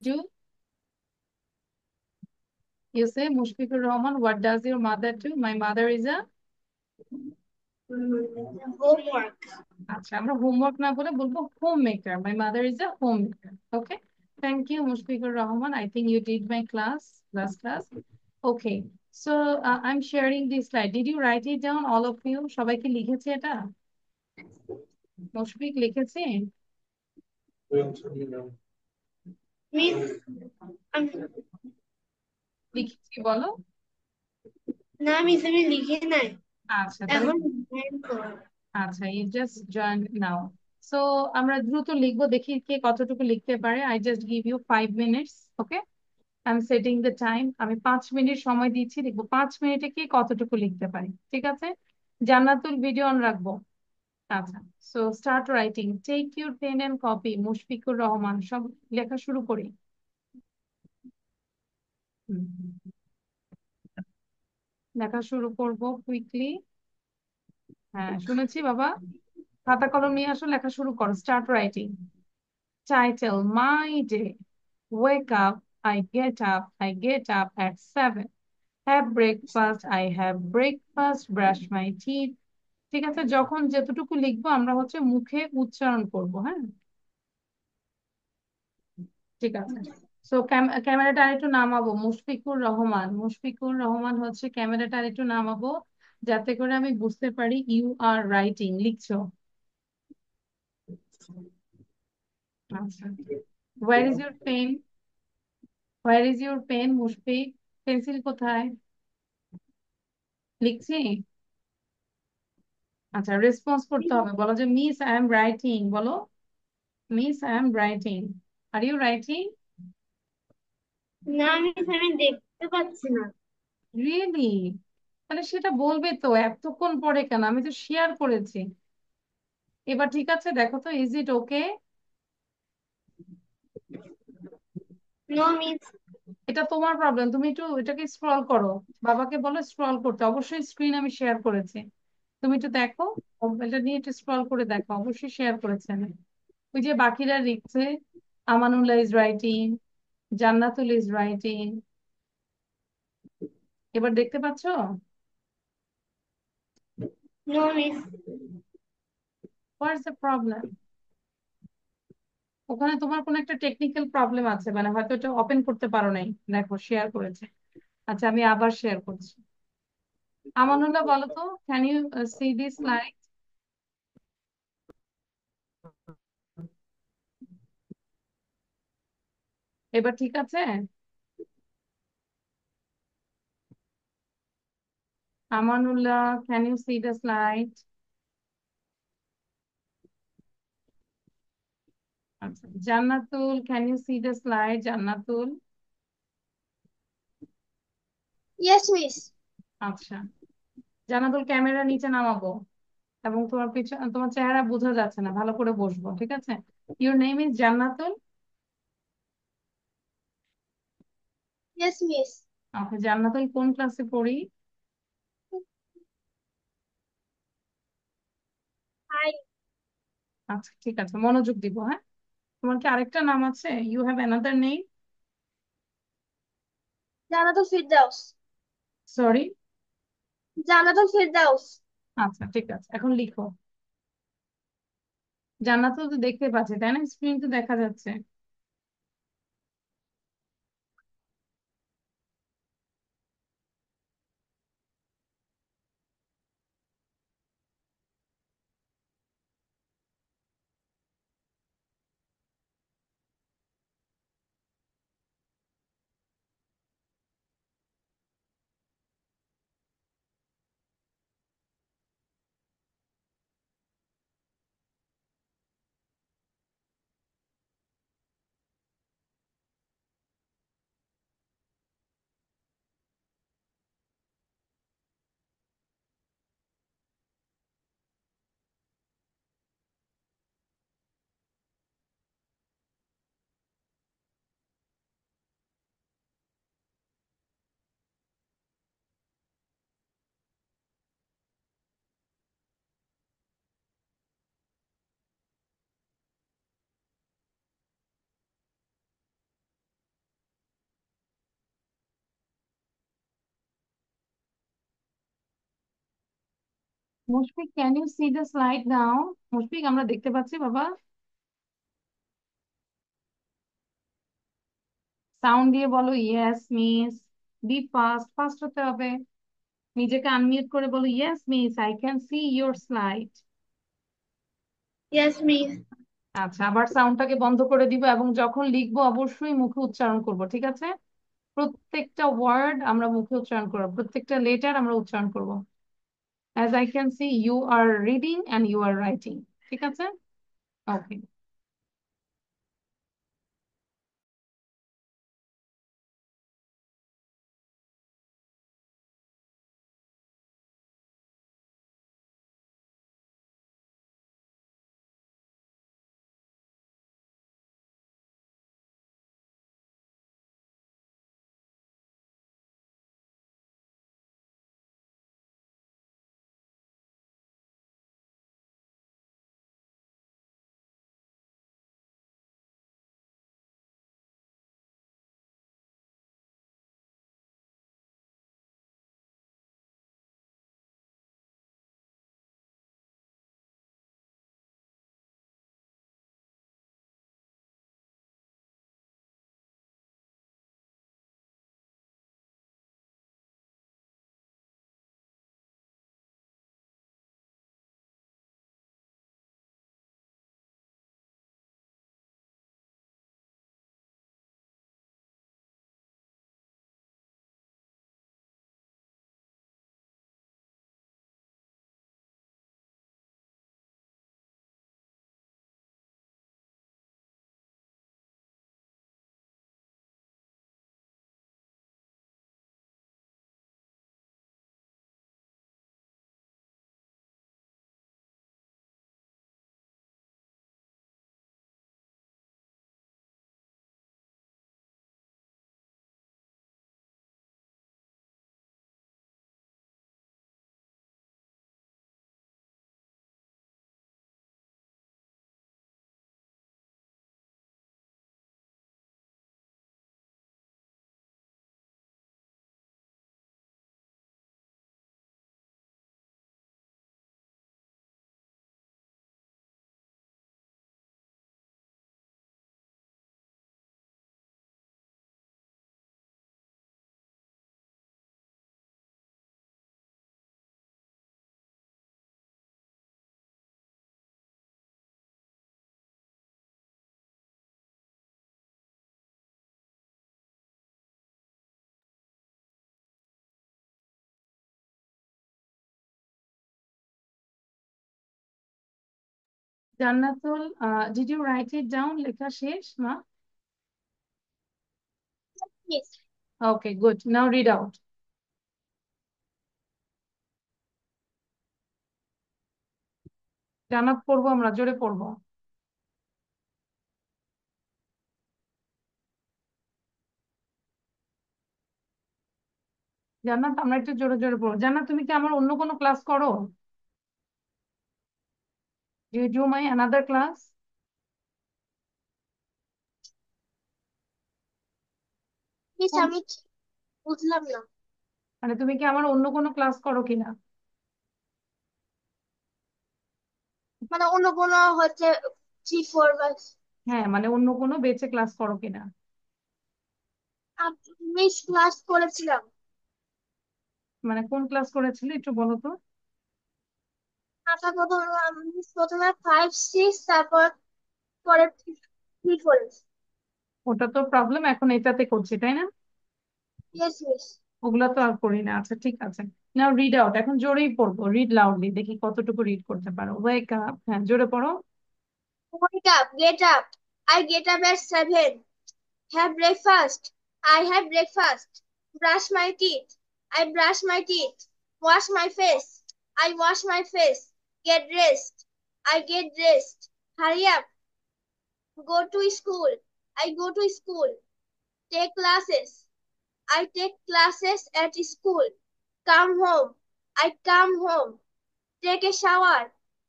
Do you say Mushfiqur Rahman, what does your mother do? My mother is a homework. আচ্ছা আমরা homework না বলে বলবো home maker my mother is a home maker okay thank you Mushfiqur Rahman I think you did my class okay so I am sharing this slide did you write it down all of you সবাই কি লিখেছে এটা মুশফিক লিখেছে miss আমি লিখেছি বলো না miss আমি লিখে নাই আচ্ছা তাহলে এখন join করো। আচ্ছা you just join now so আমরা দ্রুত লিখবো দেখি কে কতটুকু লিখতে পারে I just give you 5 minutes okay I am setting the time আমি 5 মিনিট সময় দিচ্ছি দেখবো 5 মিনিটে কি কতটুকু লিখতে পারি ঠিক আছে জান্নাতুল ভিডিও অন রাখবো আচ্ছা so start writing take your pen and copy Mushfiqur Rahman সব লেখা শুরু করি হুম, লেখা শুরু করব কুইকলি হ্যাঁ শুনেছি বাবা খাতা কলম নিয়ে আসো লেখা শুরু করো start writing title my day wake up I get up at 7 have breakfast I have breakfast brush my teeth ঠিক আছে যখন যতটুকু লিখবো আমরা হচ্ছে মুখে উচ্চারণ করব হ্যাঁ ঠিক আছে সো ক্যামেরাটা আরেকটু নামাবো মুশফিকুর রহমান হচ্ছে ক্যামেরাটা আরেকটু নামাবো যাতে করে আমি বুঝতে পারি ইউ আর রাইটিং লিখছো আচ্ছা where is your pen Mushfiq pencil কোথায় লিখছি আচ্ছা রেসপন্স করতে হবে বলো যে মিস আই এম রাইটিং বলো miss I am writing are you writing না মিস আমি দেখতে পাচ্ছি না। রিয়েলি তাহলে সেটা বলবে তো এতক্ষণ পরে কেন আমি তো শেয়ার করেছি এবার ঠিক আছে দেখো তো is it okay no miss এটা তোমার প্রবলেম তুমি একটু এটাকে স্ক্রল করো বাবাকে বলো স্ক্রল করতে অবশ্যই স্ক্রিন আমি শেয়ার করেছি তুমি একটু দেখো মোবাইলটা নিয়ে একটু স্ক্রল করে দেখো অবশ্যই শেয়ার করেছেন ওই যে বাকিরা লিখছে Amanullah is writing Jannatul is writing এবার দেখতে পাচ্ছো no miss what's the problem ওখানে তোমার কোনো একটা টেকনিক্যাল প্রবলেম আছে মানে হয়তো এটা ওপেন করতে পারো নাই দেখো শেয়ার করেছে আচ্ছা আমি আবার শেয়ার করছি আমানুল্লাহ বলো তো can you see this slide এবার ঠিক আছে Amanullah can you see the slide আচ্ছা Jannatul can you see the slide Jannatul yes miss আচ্ছা জান্নাতুল ক্যামেরা নিচে নামাবো এবং তোমার পিছনে তোমার চেহারা বোঝা যাচ্ছে না ভালো করে বসবো ঠিক আছে your name is Jannatul yes miss okay Jannatul কোন ক্লাসে পড়ি হাই আচ্ছা ঠিক আছে মনোযোগ দিব হ্যাঁ তোমার কি আরেকটা নাম আছে you have another name Jannatul Firdaus sorry Jannatul Firdaus আচ্ছা ঠিক আছে এখন লিখো জান্নাতুল তো দেখতে পাচ্ছি তাই না স্ক্রিন তো দেখা যাচ্ছে Mushfiq, can you see the slide now? Mushfiq, আমরা দেখতে পাচ্ছি বাবা। সাউন্ড দিয়ে বলো yes miss. Be fast, fast হতে হবে। নিজেকে আনমিউট করে বলো yes miss, I can see your slide. Yes, miss. আচ্ছা, আবার সাউন্ডটাকে বন্ধ করে দিব এবং যখন লিখবো অবশ্যই মুখে উচ্চারণ করব, ঠিক আছে? প্রত্যেকটা ওয়ার্ড আমরা মুখে উচ্চারণ করবো, প্রত্যেকটা লেটার আমরা উচ্চারণ করব। As I can see you are reading and you are writing. ঠিক আছে? Okay. Jannatul, did you write it down? লেখা শেষ না? Yes. Okay, good, now read out. Jannat, পড়বো, আমরা জোরে পড়বো। জান্নাত, আমরা একটু জোরে জোরে পড়বো। জান্নাত, তুমি কি আমার অন্য কোনো ক্লাস করো? You do my another class? Miss আমি ঠিক বুঝলাম না। মানে তুমি কি আমার অন্য কোনো ক্লাস করো কিনা? মানে অন্য কোনো হচ্ছে 3 4 বাস। হ্যাঁ, মানে অন্য কোনো বেঁচে ক্লাস করো কিনা। মিস ক্লাস করেছিলাম। মানে কোন ক্লাস করেছিলে একটু বলো তো। আচ্ছা, মিস প্রথমে 5 6, তারপর পরে 3 4। ওটা তো প্রবলেম, এখন এটাতে করছি তাই না? Yes miss. ওগুলা তো আর করি না। আচ্ছা, ঠিক আছে। নাও রিড আউট, এখন জোরেই পড়বো, রিড লাউডলি, দেখি কতটুকু রিড করতে পারো। ওয়েক আপ, হ্যাঁ জোরে পড়ো। Wake up, get up. I get up at 7. Have breakfast. I have breakfast. Brush my teeth. I brush my teeth. Wash my face. I wash my face. Get dressed. I get dressed. Hurry up. Go to school. I go to school. Take classes. I take classes at school. Come home. I come home. Take a shower.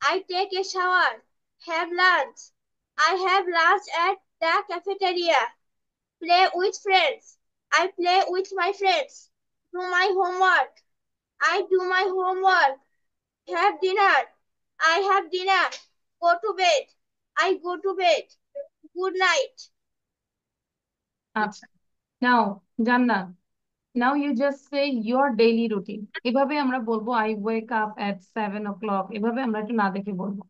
I take a shower. Have lunch. I have lunch at the cafeteria. Play with friends. I play with my friends. Do my homework. I do my homework. Have dinner. I have dinner. Go to bed. I go to bed. Good night. আচ্ছা, now Jannat, now you just say your daily routine. এভাবে আমরা বলবো I wake up at 7 o'clock, এভাবে আমরা একটু না দেখে বলবো।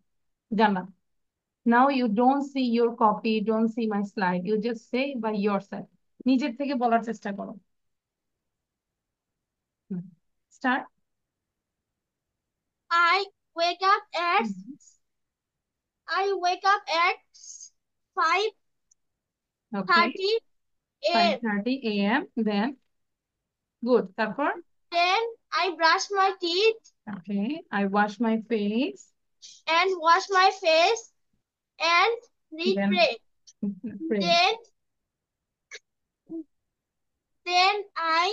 Jannat, now you don't see your copy, don't see my slide, you just say by yourself. নিজের থেকে বলার চেষ্টা করো। Start. I wake up at I wake up at 5:30 okay, five a.m. Thirty AM. Then good, তারপর Then I brush my teeth okay, I wash my face, and wash my face and read then pray. Pray. Then then I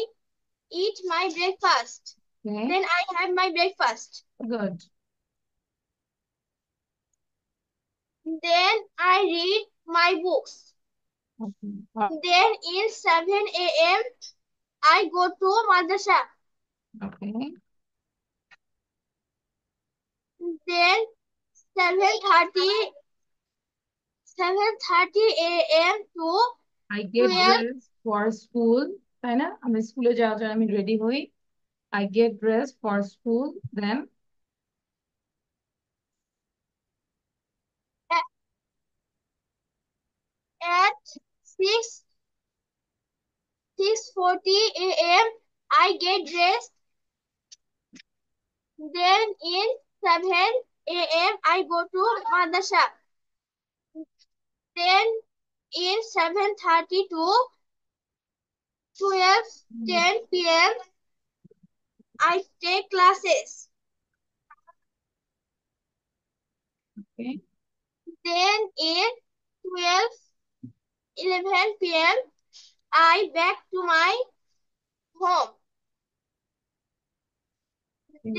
eat my breakfast. Okay, Then I have my breakfast. Good. Then I read my books. Then in 7 a.m. I go to madrasa. Okay, Then 7:30 a.m. to I get 12 dress for school, তাই না? আমি স্কুলে যাওয়ার জন্য আমি ready হই। I get dress for school, then at 6 6:40 a.m. I get dressed. Then in 7 a.m. I go to madrasa. Then in 7:30 to 12:10 p.m. I take classes. Okay, Then in 12:11 p.m. I back to my home.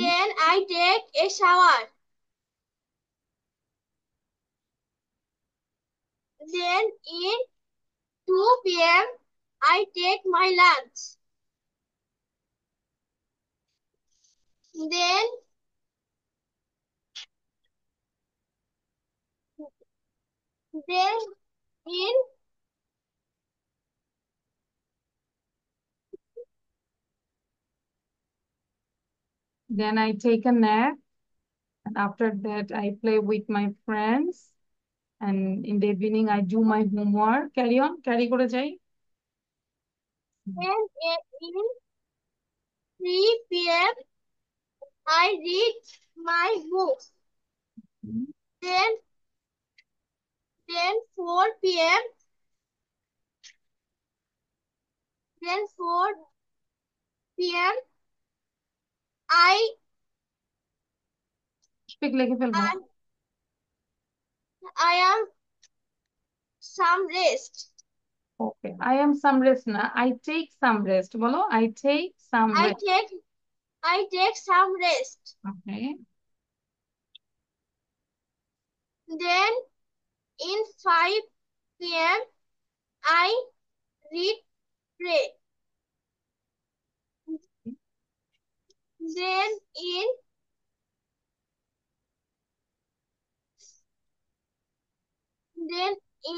Then I take a shower. Then in 2 p.m. I take my lunch. Then then in then I take a nap, and after that I play with my friends, and in the evening I do my homework. Carry on, carry করে যাই। in 3 p.m. I read my books. Then then 4 p.m. Then 4 p.m. I Pick লিখে ফেলবো। I I am some rest. Okay, I am some rest না, I take some rest বলো, I take some I rest. take I take some rest. Okay, Then in 5 p.m. I read pray. Then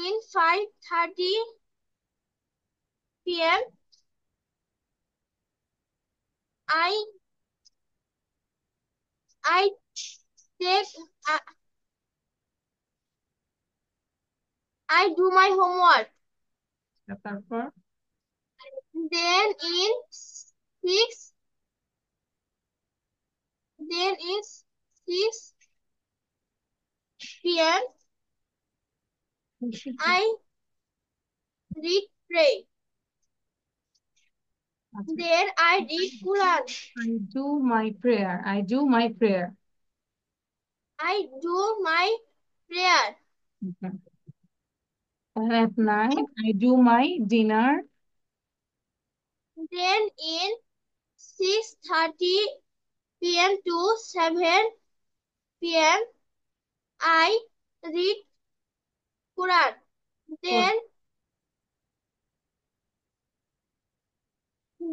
in 5:30 p.m. I I take uh, I do my homework. তারপর Then in 6 then in 6 p.m. I read pray. আচ্ছা, Then I read Quran. I do my prayer, I do my prayer. I do my prayer. And at night I do my dinner. Then in 6:30 p.m. to 7 p.m. I read Quran. Good.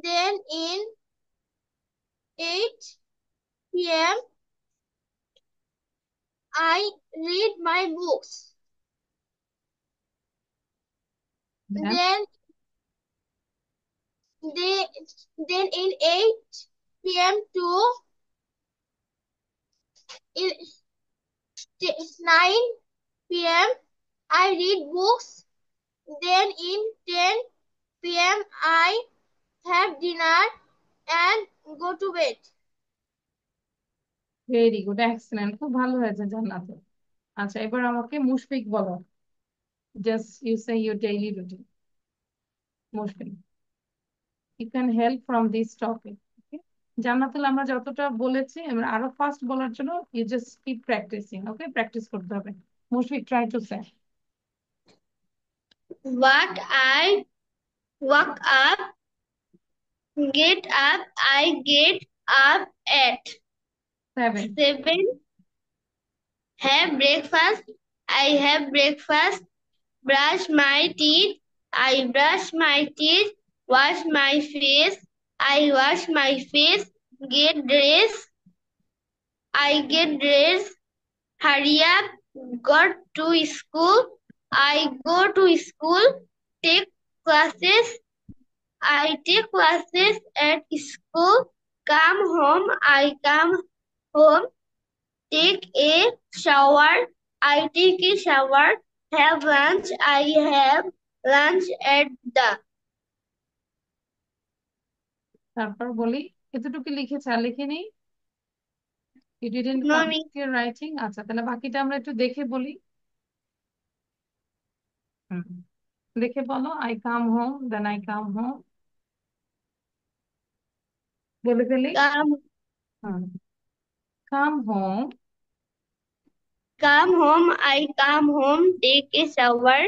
Then in 8 p.m. I read my books. Then Then they then in 8 p.m. to in 9 p.m. I read books. Then in 10 p.m. I have dinner and go to bed. Very good, excellent, খুব ভালো হয়েছে জান্নাত। আচ্ছা, এবার আমাকে মুশফিক বলো। Just you say your daily routine. Mushfiq, you can help from this topic. Okay, Jannatul আমরা যতটা বলেছি এবার আরো ফাস্ট বলার জন্য you just keep practicing. Okay, practice করতে হবে। Mushfiq, try to say. What I wake up, get up, I get up at 7, 7. Have breakfast, I have breakfast. Brush my teeth, I brush my teeth. Wash my face, I wash my face. Get dressed, I get dressed. Hurry up, go to school, I go to school. Take classes, I take classes at school. Come home, I come home. Take a shower, I take a shower. Have lunch, I have lunch at the. তারপর বলি, এতটুকু লিখেছে আর লিখিনি? You didn't No need. Complete your writing. আচ্ছা, তাহলে বাকিটা আমরা একটু দেখে বলি। হুম, দেখে বলো। I come home, then I come home, বলে ফেলি। Come, hmm, come home, come home, I come home. Take a shower,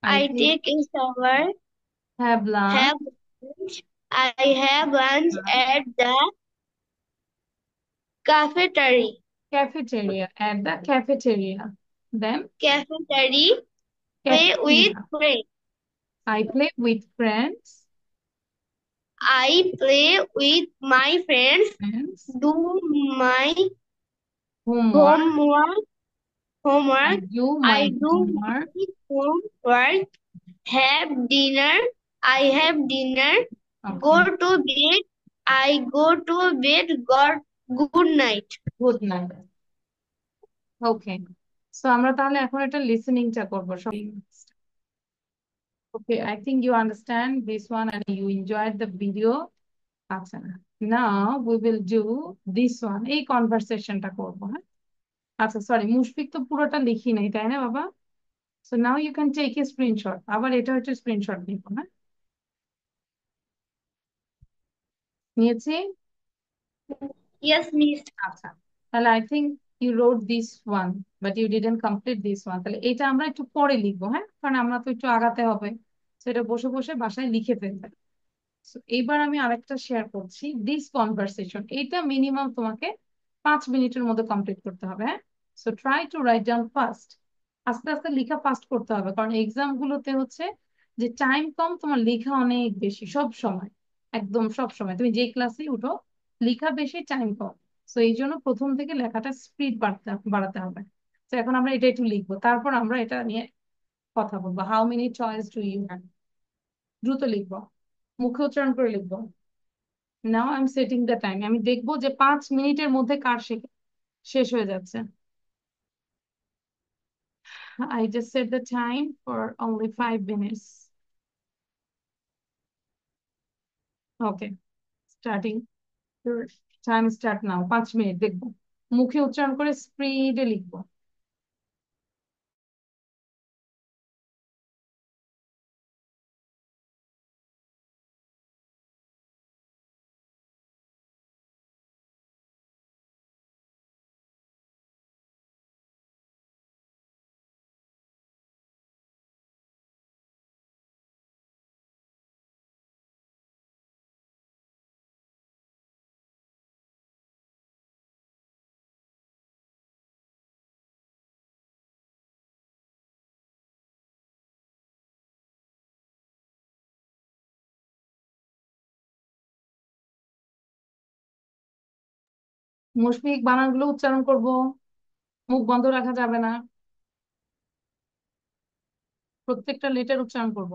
I I take, take a shower. Have lunch, Have lunch, I have lunch at the cafeteria. Cafeteria, at the cafeteria, then Cafeteria. Play with cafeteria, friends. I play with friends, I play with my friends. Friends, Do my homework, homework. I Homework. Do my I do homework, my homework. Have dinner. I have dinner. Go okay, to bed. I go to bed. God, good night. Good night. Okay, so আমরা তাহলে এখন একটা লিসেনিংটা করবো সব। Okay, I think you understand this one and you enjoyed the video. আচ্ছা, now we will do this one, এই কনভারসেশনটা করবো। হ্যাঁ, আচ্ছা সরি, মুশফিক তো পুরোটা লিখি নাই, তাই না বাবা? So now you can take a screenshot. আবার এটা হচ্ছে স্ক্রিনশট নিব। হ্যাঁ, নিয়েছি। Yes, miss. আচ্ছা, তাহলে I think you wrote this one but you didn't complete this one. তাহলে এটা আমরা একটু পরে লিখবো। হ্যাঁ, কারণ আমরা তো একটু আগাতে হবে, সেটা বসে বসে বাসায় লিখে ফেলবে। So, এইবার আমি আরেকটা শেয়ার করছি, দিস কনভারসেশন। এইটা মিনিমাম তোমাকে 5 মিনিটের মধ্যে কমপ্লিট করতে হবে। হ্যাঁ, so try to write down fast. আস্তে আস্তে লেখা ফাস্ট করতে হবে, কারণ এক্সাম গুলোতে হচ্ছে যে টাইম কম, তোমার লেখা অনেক বেশি সব সময়। একদম সব সময় তুমি যে ক্লাসে উঠো, লেখা বেশি, টাইম কম। তো এই জন্য প্রথম থেকে লেখাটা স্পিড বাড়াতে হবে। তো এখন আমরা এটা একটু লিখবো, তারপর আমরা এটা নিয়ে কথা বলবো। How many choice do you have? দ্রুত লিখবো, মুখে উচ্চারণ করে লিখবো। Now I am setting the time. আমি দেখবো যে 5 মিনিটের মধ্যে কার শেষ হয়ে যাচ্ছে। I just set the time for only 5 minutes. Okay, starting your time start now. 5 minute দেখবো, মুখে উচ্চারণ করে স্পিডে লিখবো। মুশফিক, বানানগুলো উচ্চারণ করবো। মুখ বন্ধ রাখা যাবে না, প্রত্যেকটা লেটার উচ্চারণ করব।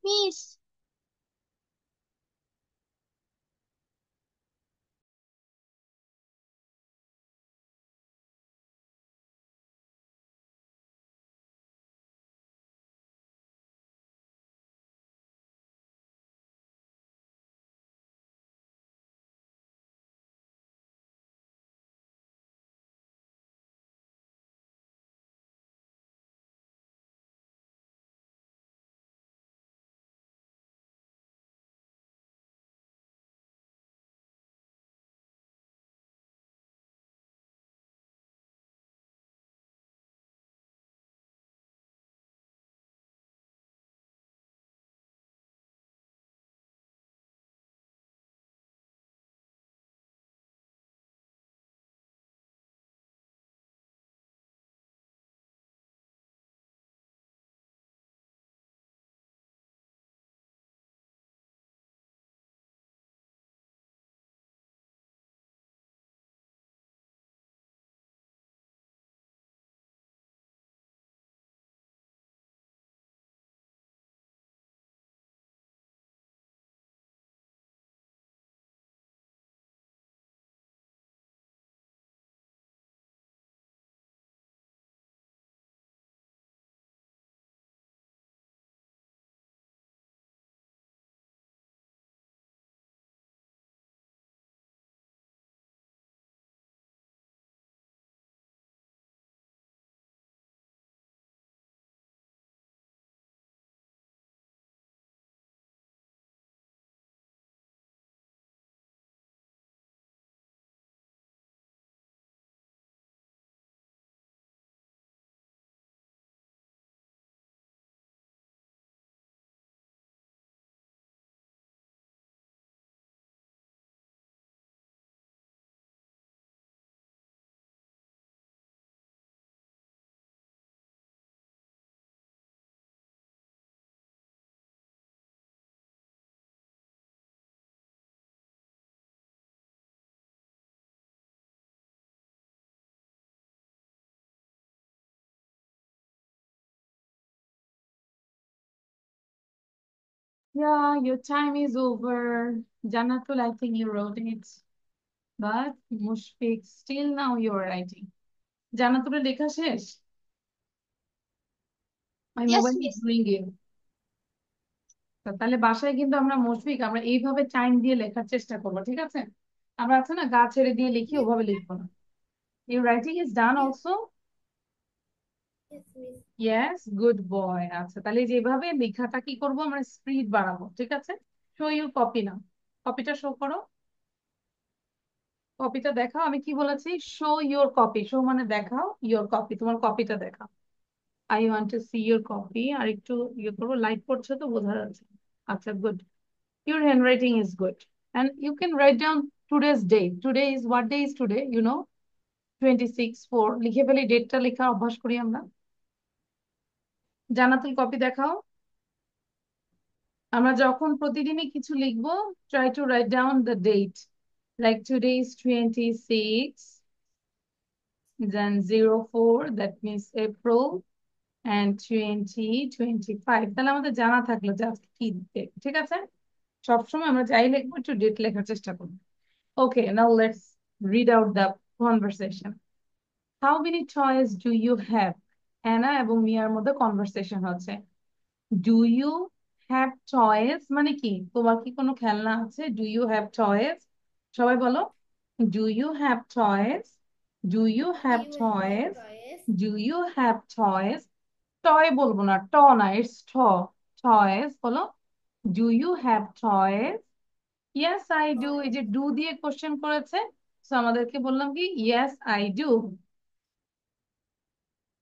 Miss, Yeah, your time is over. Janatul, I think you wrote it. But Mushfiq, still now you're writing. জান্নাতুলের লেখা শেষ? My yes, mobile is miss. ringing. তাহলে বাসায় কিন্তু আমরা মুশফিক আমরা এইভাবে টাইম দিয়ে লেখার চেষ্টা করবো, ঠিক আছে? আমরা আছে না গা ছেড়ে দিয়ে লিখি, Yes, ওভাবে লিখবো না। Your writing is done yes, also? yes, miss. Yes, good boy. আচ্ছা, তাহলে যেভাবে লেখাটা কি করবো, আমরা স্পিড বাড়াবো, ঠিক আছে। শো ইউর কপি না, কপিটা শো করো, কপিটা দেখাও। আমি কি বলেছি? Show your copy. শো মানে দেখাও, ইউর কপি তোমার কপিটা দেখাও। I want to see your copy. আর একটু ইয়ে করবো, লাইট পড়ছে তো বোঝা যাচ্ছে। আচ্ছা, good. Your handwriting is good. And you can write down today's date. Today is what day is today? 26/4 লিখে ফেলি, ডেটটা লেখা অভ্যাস করি আমরা। জান্নাতুল কপি দেখাও। আমরা যখন প্রতিদিনই কিছু লিখবো, try to write down the date. Like today is 26, then 04, that means April, and 2025। তাহলে আমাদের জানা থাকলো যে আজকে কি date, ঠিক আছে। সবসময় আমরা যাই লিখবো একটু ডেট লেখার চেষ্টা করবো। Okay, now let's read out the conversation. How many toys do you have? Anna এবং মিয়ার মধ্যে কনভারসেশন হচ্ছে। ডু ইউ হ্যাভ টয়েস মানে কি, তোমার কি কোনো খেলনা আছে? ডু ইউ হ্যাভ টয়েস, সবাই বলো। Do you have toys? Do you Do have you have toys? toys? Do you have toys? Toy বলবো না, ট না, ইটস ঠ। টয়েস বলো। Do you have toys? Yes I do. এই Toys. যে ডু দিয়ে কোশ্চেন করেছে, তো আমাদেরকে বললাম কি, yes I do.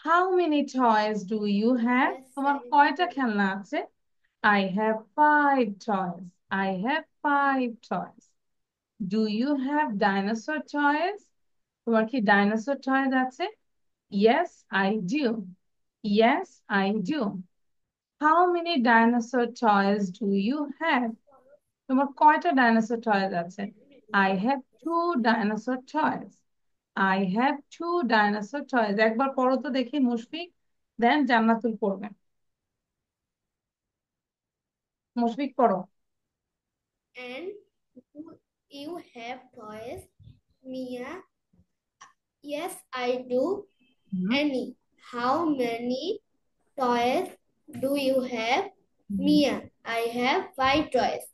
How many toys do you have? Yes, তোমার I কয়টা do. খেলনা আছে? I have 5 toys. I have 5 toys. Do you have dinosaur toys? তোমার কি ডাইনোসর টয়েস আছে? Yes I do. Yes I do. How many dinosaur toys do you have? তোমার কয়টা dinosaur toys আছে? I have 2 dinosaur toys. I have 2 dinosaur toys. একবার পড়ো তো দেখি মুশফিক, দেন জান্নাতুল পড়বে। মুশফিক পড়ো। And do you have toys? Mia, yes, I do. Hmm, Annie, how many toys do you have? Hmm. Mia, I have 5 toys.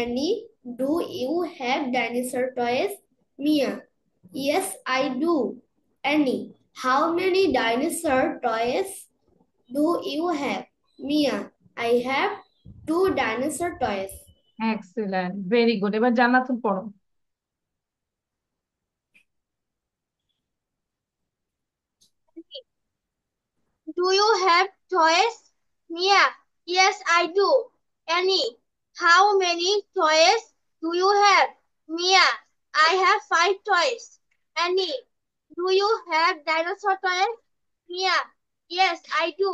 Annie, do you have dinosaur toys? Mia, yes, I do. Annie, how many dinosaur toys do you have? Mia, I have 2 dinosaur toys. Excellent, very good. এবার জান্নাতুল পড়ো। Do you have toys? Mia, yes, I do. Annie, how many toys do you have? Mia, I have 5 toys. Annie, do you have dinosaur toys? Mia, yes, I do.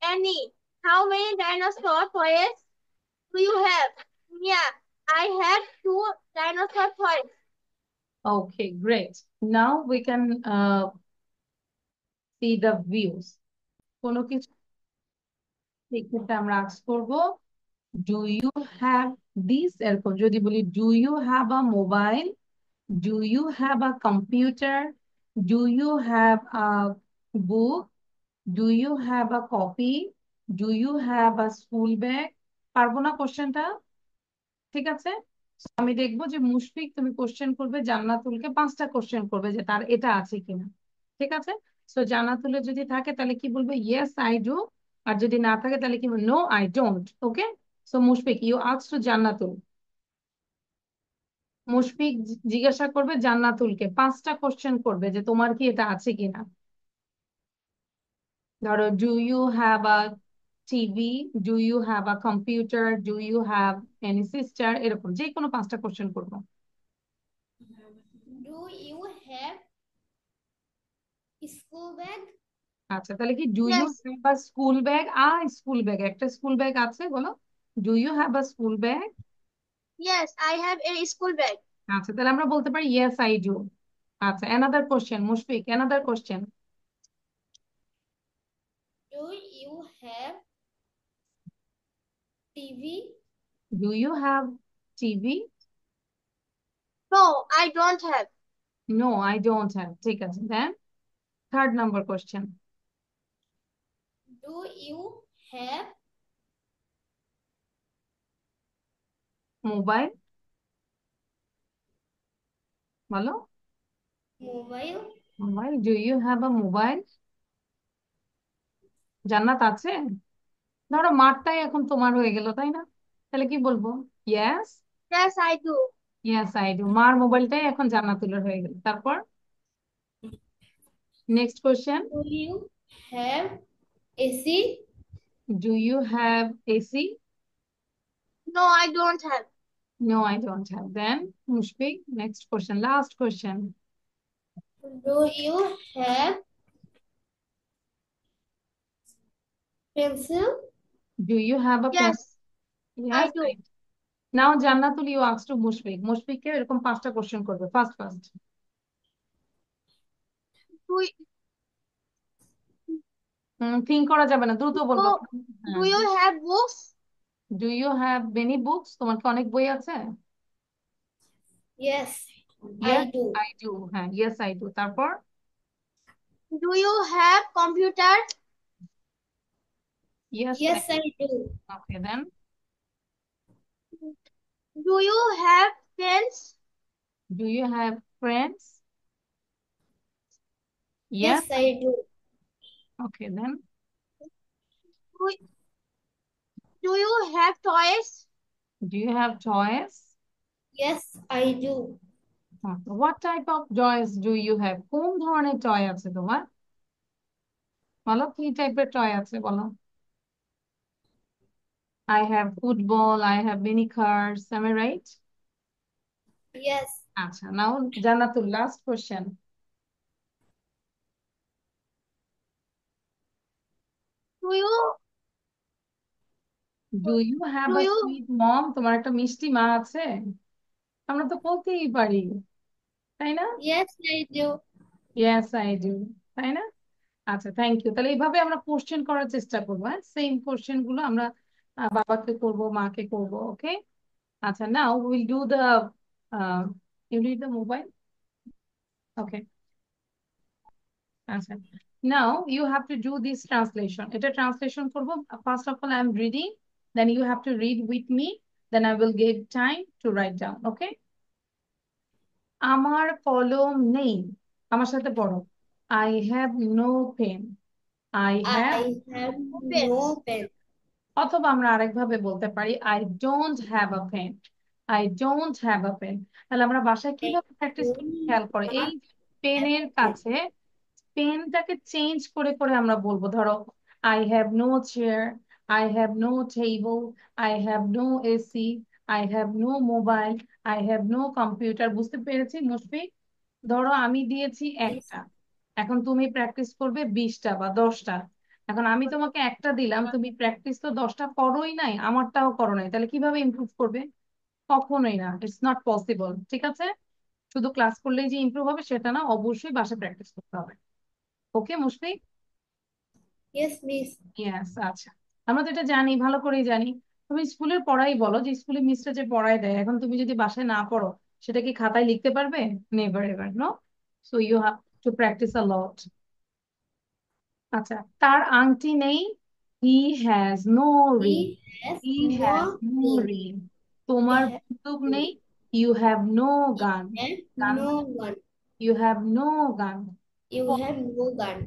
Annie, how many dinosaur toys do you have? Mia, I have 2 dinosaur toys. Okay, great. Now we can see the views. কোনো কিছু এক্ষেত্রে আমরা ask করবো, do you have this, এরকম যদি বলি do you have a mobile, do you have a computer, do you have a book, do you have a copy, do you have a school bag. পারবো না কোশ্চেনটা, ঠিক আছে। আমি দেখবো যে মুশফিক তুমি কোশ্চেন করবে, জান্নাতুলকে 5টা কোশ্চেন করবে যে তার এটা আছে কিনা, ঠিক আছে। সো জান্নাতুলের যদি থাকে তাহলে কি বলবে, ইয়েস আই ডু। আর যদি না থাকে তাহলে কি বলবে, no I don't. Okay, so Mushfiq you ask to Jannatul. Mushfiq জিজ্ঞাসা করবে জান্নাতুলকে, 5টা কোশ্চেন করবে যে তোমার কি এটা আছে কিনা। ধরো, do you have a TV, do you have a computer, do you have any sister, এরকম যে কোনো 5টা কোশ্চেন করবো। Do you have school bag? আচ্ছা, তাহলে কি do you Yes, have a school bag? School bag, একটা স্কুল ব্যাগ আছে বলো। Do you have a school bag? yes, I have a school bag. আচ্ছা, তাহলে আমরা বলতে পারি ইয়েস আই ডু। আচ্ছা, another question Mushfiq, another question. Do you have TV? Do you have TV? No, I don't have. No I don't have, ঠিক আছে। Then third number question. Do you have mobile বলো। mobile? Mobile, do you have a mobile? Jannat আছে? ধরো মাঠটাই এখন তোমার হয়ে গেল, তাই না? তাহলে কি বলবো? Yes. Yes, I do. Yes I do, মার মোবাইলটাই এখন জান্নাতুলের হয়ে গেল। তারপর next question. Do you have AC? Do you have AC? No, I don't have. No I don't have. Then Mushfiq, next question, last question. Do you have pencil? Do you have a pen? Yes, I yes I. do. Now Jannatul, you ask to Mushfiq. মুশফিককে এরকম 5টা question করবে, first first. Do think করা যাবে না, দ্রুত বলবো। you, হ্যাঁ। do you have books? Do you have many books? তোমার কি অনেক বই আছে? Yes, yes I do. I do. হ্যাঁ, ইয়েস আই ডু। তারপর Do you have computer? Yes I. Yes, I do. Okay, then Do you have friends? Do you have friends? Yes. Yes, I do. Okay, then Do, do you have toys? Do you have toys? Yes, I do. What type of toys do you have? কোন ধরনের toy আছে তোমার? বলো কি টাইপের toy আছে, বলো। I have football, I have many cars, am I right? Yes. আচ্ছা, now Jannatul, last question. Do you do you have do a you sweet mom? তোমার একটা মিষ্টি মা আছে? আমরা তো বলতেই পারি, তাই না? Yes, I do. Yes I do, তাই না? আচ্ছা, থ্যাংক ইউ। তাহলে এইভাবে আমরা কোশ্চেন করার চেষ্টা করবো, হ্যাঁ, সেম কোশ্চেন গুলো আমরা বাবাকে করব, মাকে করব, ওকে? আচ্ছা, now will do the you need the mobile, okay? আচ্ছা, now you have to do this translation. এটা ট্রান্সলেশন করব। First of all I am reading, then you have to read with me, then I will give time to write down, okay? আমার কলম নেই। আমার সাথে পড়ো। I have no pen. I have, I have pens? no pen. অথবা আমরা আরেকভাবে বলতে পারি I don't have a pen. I don't have a pen. তাহলে আমরা বাসায় I কিভাবে প্র্যাকটিস করি don't খেয়াল করে, এই have a পেনের pen. কাছে পেনটাকে চেঞ্জ করে করে আমরা বলবো। ধরো, I have no chair, I have no table, I have no AC, I have no mobile, I have no computer. বুঝতে পেরেছি মুশফিক? ধরো আমি দিয়েছি Yes, একটা, এখন তুমি প্র্যাকটিস করবে 20টা বা 10টা। এখন আমি তোমাকে একটা দিলাম, তুমি প্র্যাকটিস তো 10টা করোই নাই, আমারটাও করো নাই, তাহলে কিভাবে ইমপ্রুভ করবে? কখনোই না, ইটস নট পসিবল। ঠিক আছে? শুধু ক্লাস করলেই যে ইমপ্রুভ হবে সেটা না, অবশ্যই বাসায় প্র্যাকটিস করতে হবে। ওকে মুশফিক? yes, miss. ইয়েস। আচ্ছা, আমরা তো এটা জানি, ভালো করেই জানি। তুমি স্কুলের পড়াই বলো, যে স্কুলে মিসরা যে পড়াই দেয়, এখন তুমি যদি বাসায় না পড়ো, সেটা কি খাতায় লিখতে পারবে? Never ever, no. So you have two practice আ লট। আচ্ছা, তার আংটি নেই। He has no ring. He has he has no no ring. Ring. He তোমার has বন্দুক no নেই। ring. You have no He গান। has গান no gun. You have no গান। You have no gun.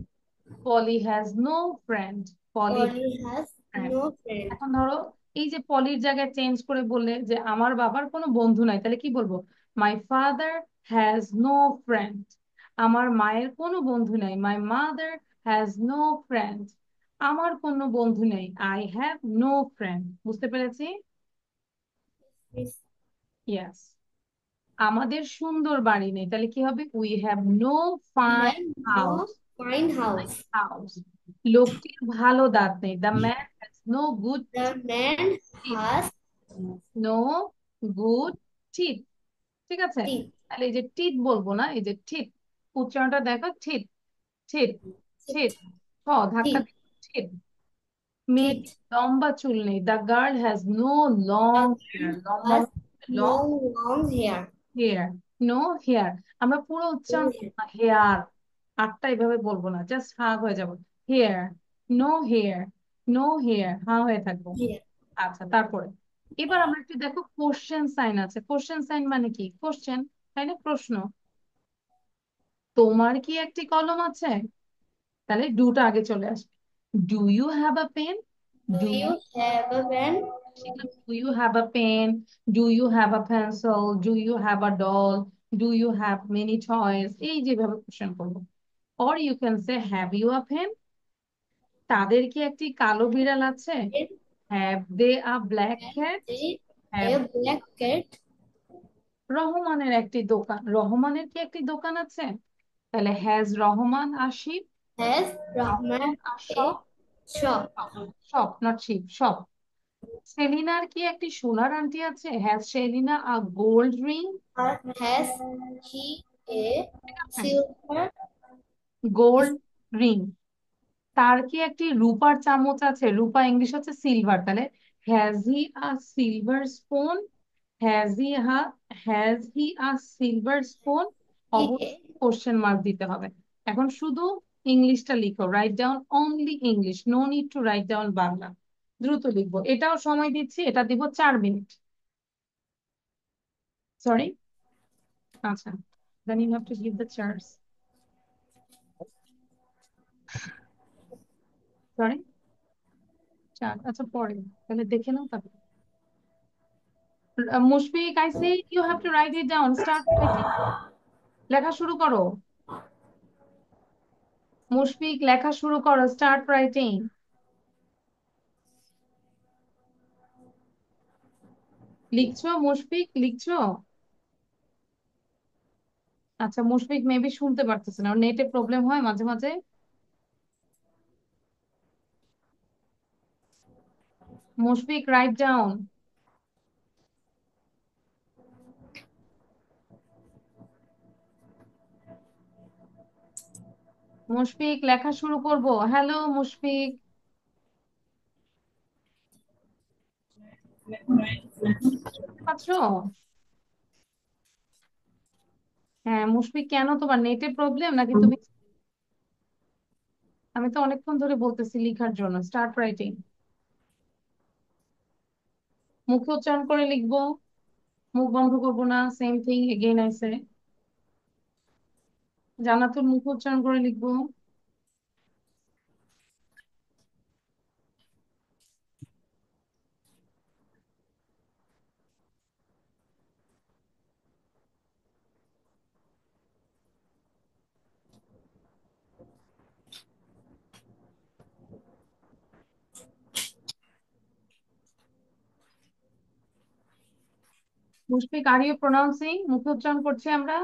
Poly has no friend. Poly Polly has friend. no friend. এখন ধরো, এই যে পলির জায়গায় চেঞ্জ করে বললে যে আমার বাবার কোনো বন্ধু নাই, তাহলে কি বলবো? My father has no friend. আমার মায়ের কোনো বন্ধু নাই। My mother has no friend. আমার কোনো বন্ধু নেই। I have no friend. বুঝতে পেরেছি? Miss. ইয়েস। আমাদের সুন্দর বাড়ি নেই, তাহলে কি হবে? We have no We fine have house. no fine house. House. লোকটির ভালো দাঁত নেই। The man has no good The man has no good teeth. ঠিক আছে? teeth. তাহলে এই যে টিথ বলবো না, এই যে ঠিত, উচ্চারণটা দেখো, ঠিত, ঠিত, ঠিত। Teeth. ধাক্কা Teeth. দিও, ঠিত। মেয়েটি Teeth. লম্বা চুল নেই। The girl has no long The hair. girl লম্বা has long no long hair. Hair, no hair. আমরা পুরো No উচ্চারণ hair. হেয়ার, আটটা এইভাবে বলবো না, জাস্ট হা হয়ে যাবো। Hair, no hair, no hair, হা হয়ে থাকবো। Hair. আচ্ছা, তারপরে এবার আমরা একটু দেখো, কোশ্চেন সাইন আছে। কোশ্চেন সাইন মানে কি? কোশ্চেন, তাই না, প্রশ্ন। তোমার কি একটি কলম আছে? তাহলে ডুটা আগে চলে আসবে। Do you have a pen? Do Do you have a pen? do you have a pen? Do you have a pencil? Do you have a doll? Do you have many toys? এই যেভাবে question করবো। Or you can say, have you a pen? তাদের কি একটি কালো বিড়াল আছে? Have they a black cat? They Have a black cat. রহমানের একটি দোকান, রহমানের কি একটি দোকান আছে? তাহলে has Rahman a sheep? Has Rahman Rahman a a shop? shop? Shop not sheep, shop. সেলিনার কি একটি সোনার আংটি আছে? Has Selina a gold ring? Or has he a silver? Gold ring. তার কি একটি রূপার চামচ আছে? রূপা ইংলিশ হচ্ছে সিলভার, তাহলে has he a silver spoon? Has he ah has he a silver spoon? He অবশ্যই কোশ্চেন মার্ক দিতে হবে। এখন শুধু ইংলিশটা লিখো, write down only English, no need to write down Bangla. দ্রুত লিখবো, এটাও সময় দিচ্ছি, এটা দিব 4 মিনিট। সরি, আচ্ছা, then you have to give the chairs. Sorry, চার, আচ্ছা পরে, তাহলে দেখে নাও তারপর। Mushfiq, I say you have to write it down. Start writing. লেখা শুরু করো। মুশফিক, লেখা শুরু করো। Start writing. লিখছো মুশফিক, লিখছো? আচ্ছা, মুশফিক মেবি শুনতে পারতেছে না, নেটে প্রবলেম হয় মাঝে মাঝে। Mushfiq, write down. মুশফিক, লেখা শুরু করব। হ্যালো মুশফিক, শুনতে পাচ্ছো? হ্যাঁ মুশফিক, কেন তোমার নেটে প্রবলেম নাকি তুমি? আমি তো অনেকক্ষণ ধরে বলতেছি লিখার জন্য। Start writing. মুখে উচ্চারণ করে লিখবো, মুখ বন্ধ করবো না। সেম থিং এগেইন আইসে। জান্নাতুল, মুখে উচ্চারণ করে লিখবো। Mushfiq, are you pronouncing? মুখে উচ্চারণ করছি আমরা।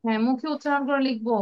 হ্যাঁ, মুখে উচ্চারণ করে লিখবো।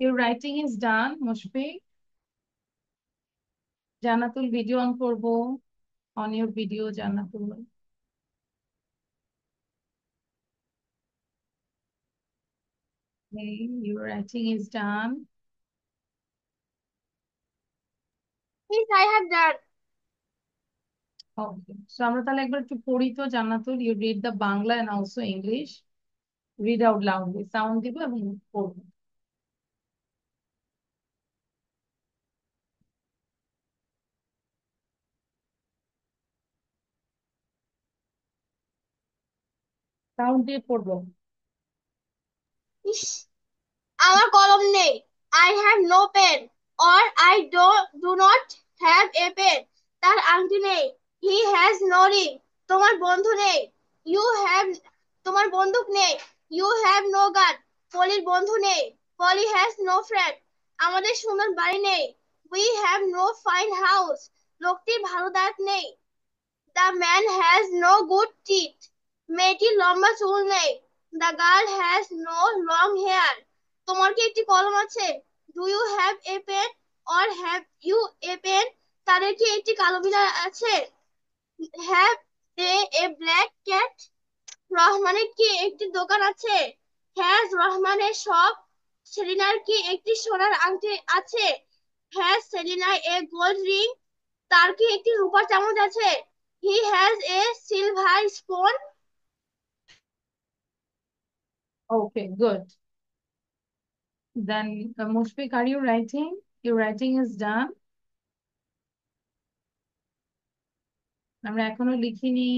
Your writing is done, Mushfiq. Jannatul video on করবো। On your video, Jannatul. Okay, your writing is done. Yes, I have done. Okay, so আমরা তাহলে একবার একটু পড়ি তো জান্নাতুল। You read the Bangla and also English. Read out loudly. Sound দিব এবং পড়বো। Sound দিয়ে পড়বো। ইস, আমার কলম নেই। I have no pen. Or I do not have a pen. তার আংটি নেই। He has no ring. তোমার বন্ধু নেই। You have তোমার বন্দুক নেই। You have no gun. পলির বন্ধু নেই। Polly has no friend. আমাদের সুন্দর বাড়ি নেই। We have no fine house. লোকটির ভালো দাঁত নেই। The man has no good teeth. মেয়েটির লম্বা চুল নেই। The girl has no long hair. তোমার কি একটি কলম আছে? Do you have a pen? Or have you a pen? তাদের কি একটি কালো বিড়াল আছে? Have they a black cat? রহমানের কি একটি দোকান আছে? Has রহমানের শপ? সেলিনার কি একটি সোনার আংটি আছে? Has Selina a gold ring? তার কি একটি রূপার চামচ আছে? He has a silver spoon. Okay, good. Then, Mushfiq, are you writing? Your writing is done. আমরা এখনো লিখিনি।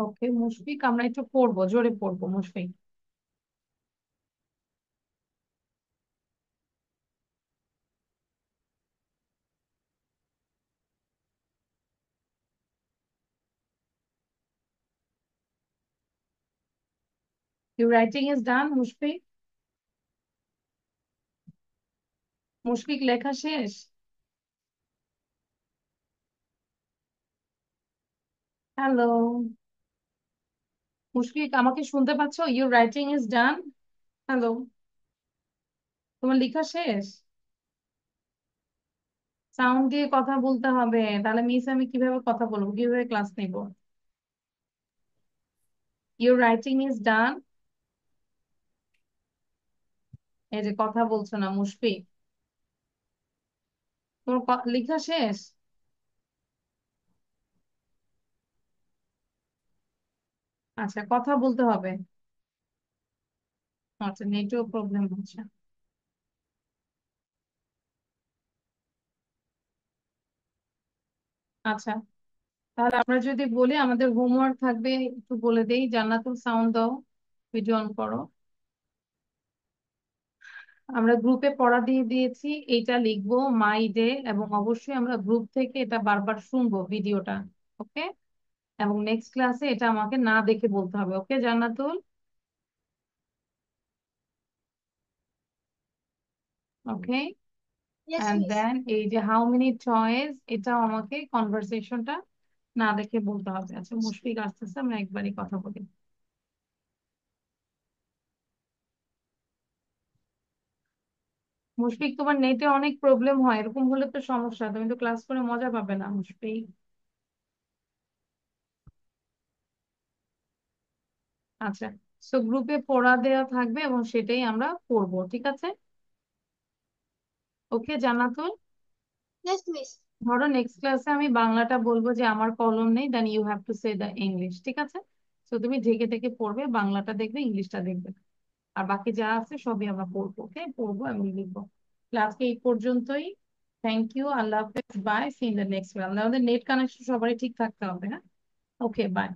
ওকে মুশফিক, আমরা একটু পড়বো, জোরে পড়বো Mushfiq. Your writing is done, Mushfiq. Mushfiq, লেখা শেষ? হ্যালো মুশফিক, আমাকে শুনতে পাচ্ছো? Your writing is done. Hello, তোমার লেখা শেষ? সাউন্ড দিয়ে কথা বলতে হবে, তাহলে মিস আমি কিভাবে কথা বলবো, কিভাবে ক্লাস নিব? Your writing is done. এই যে কথা বলছো না মুশফিক, তোমার লেখা শেষ? আচ্ছা, কথা বলতে হবে। আচ্ছা, নেটওয়ার্ক প্রবলেম হচ্ছে। আচ্ছা, তাহলে আমরা যদি বলি আমাদের হোমওয়ার্ক থাকবে, একটু বলে দেই। জান্নাতুল, সাউন্ড দাও, ভিডিও অন করো। আমরা গ্রুপে পড়া দিয়ে দিয়েছি, এইটা লিখবো মাই ডে, এবং অবশ্যই আমরা গ্রুপ থেকে এটা বারবার শুনবো ভিডিওটা। ওকে, এবং নেক্সট ক্লাসে এটা আমাকে না দেখে বলতে হবে। Okay Jannatul? Okay. Yes, and miss. Then এই যে হাউ মেনি চয়েস, এটাও আমাকে কনভারসেশনটা না দেখে বলতে হবে। আচ্ছা মুশফিক আসতেছে, আমরা একবারই কথা বলি। মুশফিক, তোমার নেটে অনেক প্রবলেম হয়, এরকম হলে তো সমস্যা, তুমি তো ক্লাস করে মজা পাবে না মুশফিক। আচ্ছা, সো গ্রুপে পড়া দেওয়া থাকবে এবং সেটাই আমরা পড়বো, ঠিক আছে? ওকে জান্নাতুল? Yes, miss. ধরো নেক্সট ক্লাসে আমি বাংলাটা বলবো যে আমার কলম নেই, then you have to say the English, ঠিক আছে? তো তুমি ঢেকে ঢেকে পড়বে, বাংলাটা দেখবে, ইংলিশটা দেখবে, আর বাকি যা আছে সবই আমরা পড়বো। ওকে, পড়বো এবং লিখবো। ক্লাসকে এই পর্যন্তই। থ্যাংক ইউ, আল্লাহ হাফেজ, bye, see in the next class. আমাদের নেট কানেকশন সবারই ঠিক থাকতে হবে, হ্যাঁ? Okay, by.